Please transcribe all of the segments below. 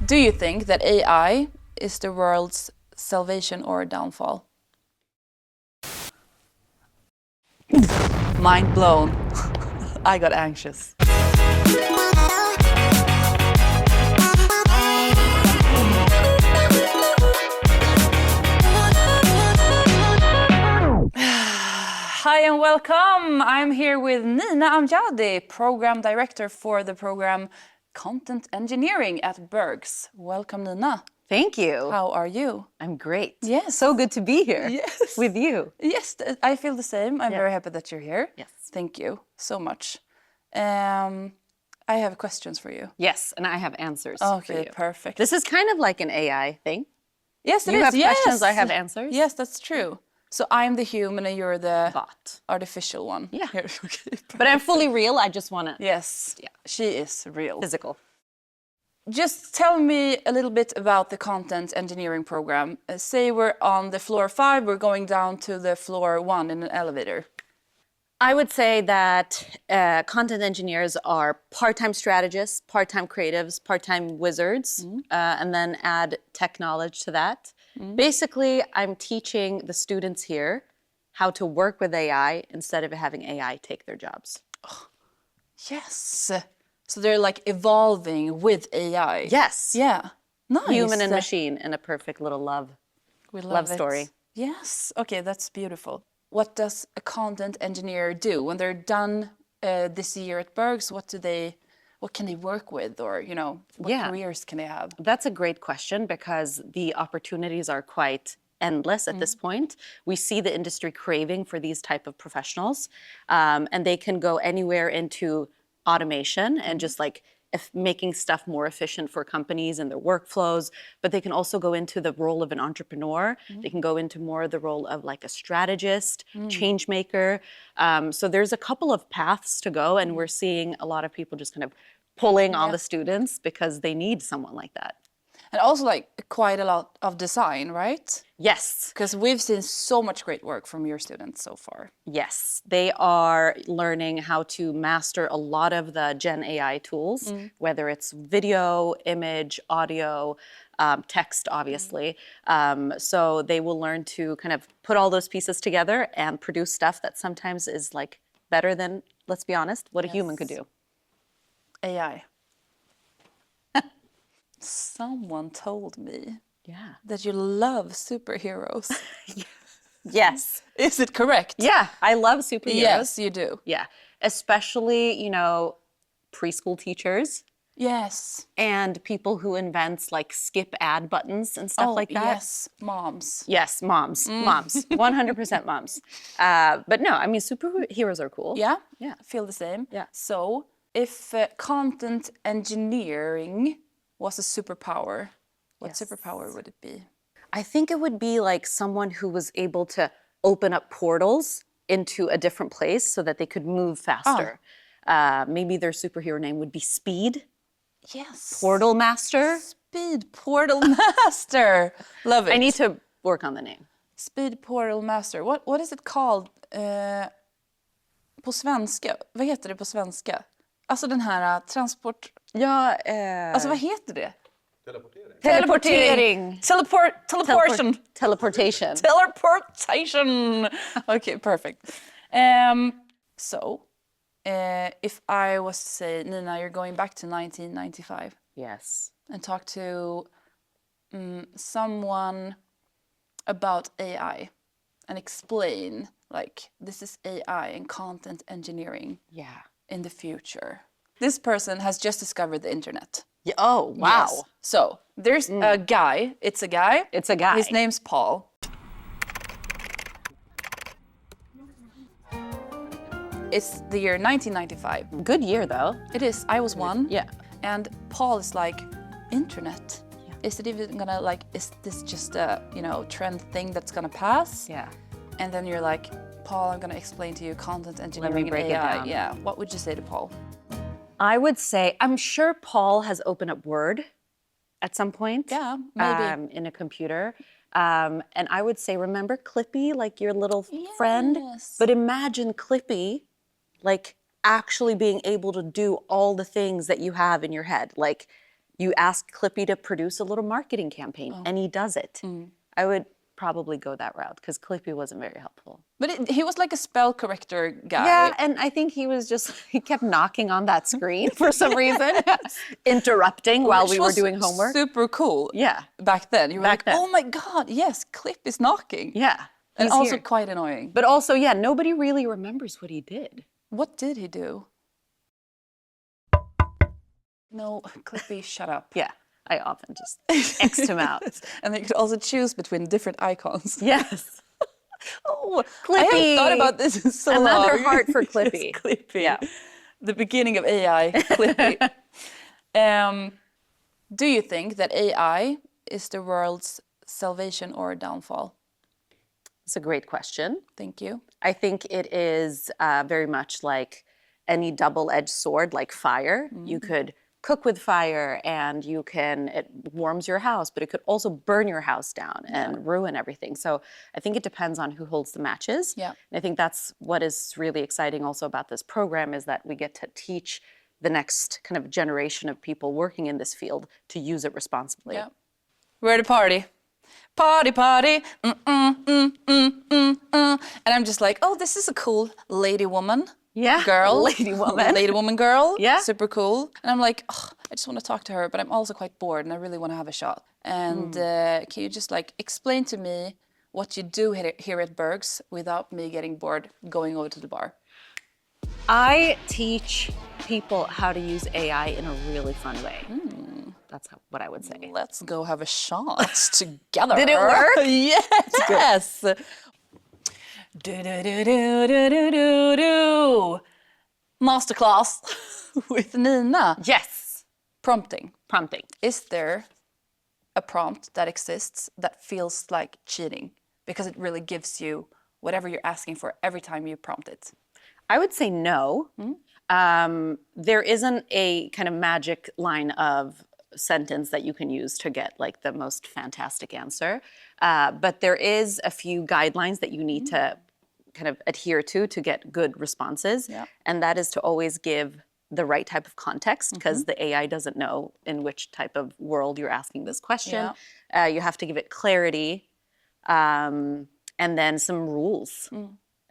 Do you think that AI is the world's salvation or downfall? Mind blown. I got anxious. Hi and welcome. I'm here with Nina Amjadi, Program Director for the program Content Engineering at Berghs. Welcome, Nina. Thank you. How are you? I'm great. Yes. So good to be here with you. Yes, I feel the same. I'm very happy that you're here. Yes. Thank you so much. I have questions for you. Yes, and I have answers for you. Okay, perfect. This is kind of like an AI thing. Yes, it You is. have Yes. questions, I have answers. Yes, that's true. So I'm the human and you're the Bot. artificial one. Yeah. Here, okay, But I'm fully real. I just want to... Yes, she is real. Physical. Just tell me a little bit about the content engineering program. Say we're on the floor 5, we're going down to the floor 1 in an elevator. I would say that content engineers are part-time strategists, part-time creatives, part-time wizards, and then add tech knowledge to that. Basically, I'm teaching the students here how to work with AI instead of having AI take their jobs. Oh, yes. So they're like evolving with AI. Yes. Yeah. Nice. Human and machine in a perfect little love story. Yes. Okay, that's beautiful. What does a content engineer do when they're done this year at Berghs? What can they work with, or what careers can they have? That's a great question because the opportunities are quite endless at this point. We see the industry craving for these type of professionals, and they can go anywhere into automation and just like making stuff more efficient for companies and their workflows, but they can also go into the role of an entrepreneur. They can go into more the role of like a strategist, change maker. So there's a couple of paths to go, and we're seeing a lot of people just kind of pulling on the students because they need someone like that. And also like quite a lot of design, right? Yes. Because we've seen so much great work from your students so far. Yes, they are learning how to master a lot of the Gen AI tools, whether it's video, image, audio, text, obviously. So they will learn to kind of put all those pieces together and produce stuff that sometimes is like better than, let's be honest, what a human could do. AI. Someone told me that you love superheroes. Yes. Is it correct? Yeah, I love superheroes. Yes, you do. Yeah, especially, preschool teachers. Yes. And people who invents like skip ad buttons and stuff like that. Yes, moms. Yes, moms, 100% moms. But no, I mean, superheroes are cool. Yeah? Yeah. I feel the same. Yeah. So if content engineering was a superpower, what superpower would it be? I think it would be like someone who was able to open up portals into a different place so that they could move faster. Maybe their superhero name would be Speed. Yes. Portal Master. Speed Portal Master. Love it. I need to work on the name. Speed Portal Master. What is it called på svenska? Vad heter det på svenska? Alltså den här transport... Ja, Alltså vad heter det? Teleportering. Teleportation. Teleportation. Teleportation. Okay, perfect. So, if I was to say, Nina, you're going back to 1995. Yes. And talk to someone about AI and explain, like, this is AI and content engineering in the future. This person has just discovered the internet. Yeah, oh, wow. Yes. So there's a guy. It's a guy. It's a guy. His name's Paul. It's the year 1995. Good year, though. It is. I was 1. Yeah. And Paul is like, internet? Yeah. Is it even gonna, like, is this just a, trend thing that's gonna pass? Yeah. And then you're like, Paul, I'm gonna explain to you content engineering Let me break and AI. it down. Yeah. What would you say to Paul? I would say, I'm sure Paul has opened up Word at some point. Yeah, maybe. In a computer. And I would say, remember Clippy, like your little friend? But imagine Clippy, like actually being able to do all the things that you have in your head. Like You ask Clippy to produce a little marketing campaign, and he does it. I would probably go that route because Clippy wasn't very helpful. But he was like a spell corrector guy. Yeah, and I think he kept knocking on that screen for some reason, interrupting while we were doing homework. Super cool. Yeah. Back then, you were like, oh my God, yes, Clip is knocking. Yeah. And also quite annoying. But also, yeah, nobody really remembers what he did. What did he do? No, Clippy, shut up. Yeah, I often just X'd him out. And they could also choose between different icons. Yes. Oh, Clippy. I haven't thought about this in so long. Another heart for Clippy. Yes, Clippy. Yeah. The beginning of AI, Clippy. Do you think that AI is the world's salvation or downfall? It's a great question. Thank you. I think it is very much like any double-edged sword, like fire. You could cook with fire and it warms your house, but it could also burn your house down and ruin everything. So I think it depends on who holds the matches. Yeah. And I think that's what is really exciting also about this program is that we get to teach the next kind of generation of people working in this field to use it responsibly. Yeah. We're at a party. Party, party. And I'm just like, oh, this is a cool lady woman. Yeah. Girl. Lady woman. Lady woman girl. Yeah. Super cool. And I'm like, oh, I just want to talk to her, but I'm also quite bored and I really want to have a shot. And can you just like explain to me what you do here at Berghs without me getting bored going over to the bar? I teach people how to use AI in a really fun way. That's what I would say. Let's go have a shot together. Did it work? Yes. Masterclass with Nina. Yes. Prompting. Prompting. Is there a prompt that exists that feels like cheating because it really gives you whatever you're asking for every time you prompt it? I would say no. There isn't a kind of magic line of sentence that you can use to get like the most fantastic answer. But there is a few guidelines that you need to kind of adhere to get good responses. Yeah. And that is to always give the right type of context because the AI doesn't know in which type of world you're asking this question. Yeah. You have to give it clarity and then some rules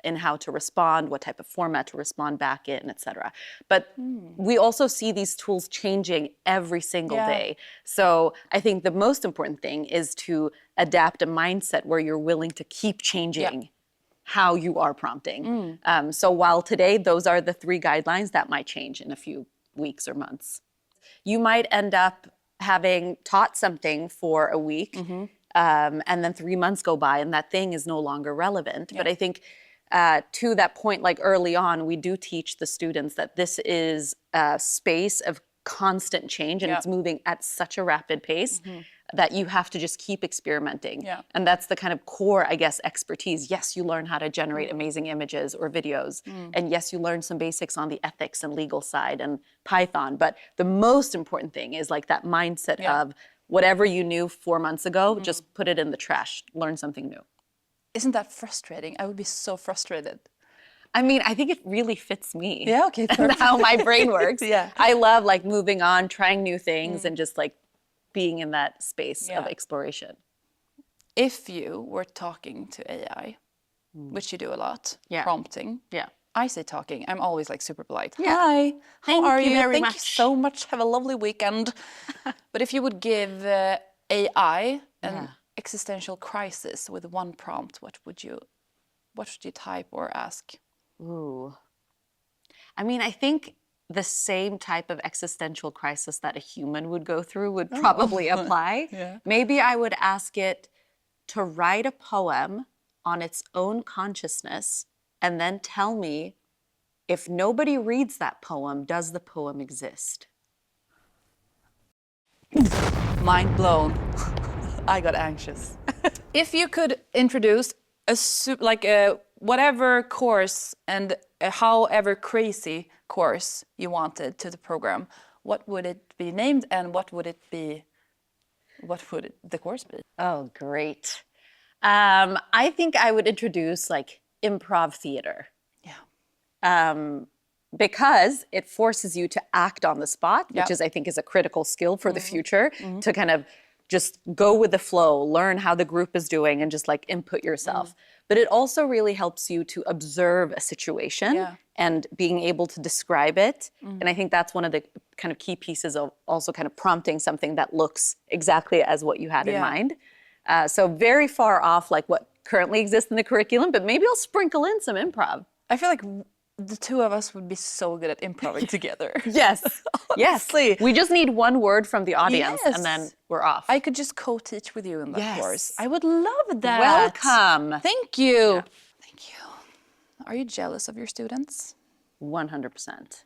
in how to respond, what type of format to respond back in, et cetera. But we also see these tools changing every single day. So I think the most important thing is to adapt a mindset where you're willing to keep changing how you are prompting. So while today those are the 3 guidelines, that might change in a few weeks or months. You might end up having taught something for a week and then 3 months go by and that thing is no longer relevant. But I think to that point, like early on, we do teach the students that this is a space of constant change and it's moving at such a rapid pace that you have to just keep experimenting. Yeah. And that's the kind of core, I guess, expertise. Yes, you learn how to generate amazing images or videos. And yes, you learn some basics on the ethics and legal side and Python. But the most important thing is like that mindset of whatever you knew 4 months ago, just put it in the trash, learn something new. Isn't that frustrating? I would be so frustrated. I mean, I think it really fits me. Yeah, okay. And how my brain works. Yeah. I love like moving on, trying new things and just like being in that space of exploration. If you were talking to AI, which you do a lot, prompting. Yeah. I say talking. I'm always like super polite. Yeah. Hi, how are you? Very Thank much. you so much. Have a lovely weekend. But if you would give AI an existential crisis with one prompt, what would you type or ask? Ooh. I mean, I think the same type of existential crisis that a human would go through would probably apply. Maybe I would ask it to write a poem on its own consciousness and then tell me if nobody reads that poem, does the poem exist? Mind blown. I got anxious. If you could introduce a whatever course and a however crazy course you wanted to the program, what would it be named and what would the course be? Oh, great. I think I would introduce like improv theater. Yeah. because it forces you to act on the spot, which Yeah. I think is a critical skill for the future, to kind of just go with the flow, learn how the group is doing, and just like input yourself. But it also really helps you to observe a situation Yeah. and being able to describe it. And I think that's one of the kind of key pieces of also kind of prompting something that looks exactly as what you had in Yeah. mind. So very far off like what currently exists in the curriculum, but maybe I'll sprinkle in some improv. I feel like the two of us would be so good at improving together. Yes. Honestly. Yes. We just need one word from the audience and then Yes. we're off. I could just co-teach with you in that Yes. course. I would love that. Welcome. Thank you. Thank you. Are you jealous of your students? 100%.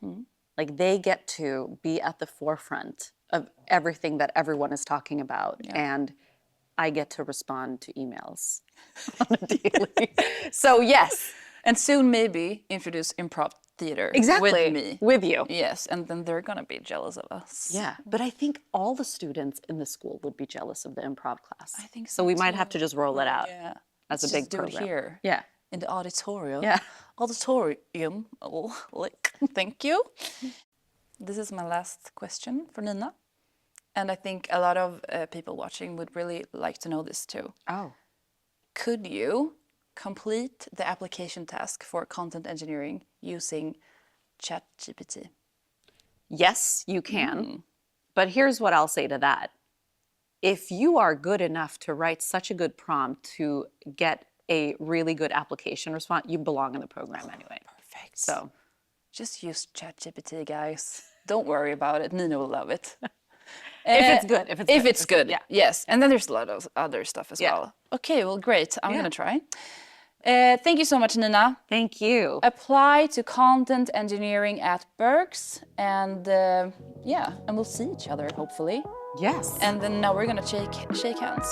Like they get to be at the forefront of everything that everyone is talking about. And I get to respond to emails on a daily. So yes. And soon maybe introduce improv theater Exactly. with me. With you. Yes, and then they're gonna be jealous of us. Yeah, but I think all the students in the school would be jealous of the improv class. I think so. We might have to just roll it out Yeah. as a Let's big just do program. it here. Yeah. In the auditorium. Yeah. Auditorium. Oh, like, thank you. This is my last question for Nina. And I think a lot of people watching would really like to know this too. Oh. Could you complete the application task for content engineering using ChatGPT? Yes, you can. But here's what I'll say to that. If you are good enough to write such a good prompt to get a really good application response, you belong in the program anyway. Perfect. So just use ChatGPT, guys. Don't worry about it. Nina will love it. if it's good. If it's good. Yeah. Yes. And then there's a lot of other stuff as well. Okay, well, great. I'm going to try. Thank you so much, Nina. Thank you. Apply to content engineering at Berghs. And and we'll see each other, hopefully. Yes. And then now we're going to shake hands.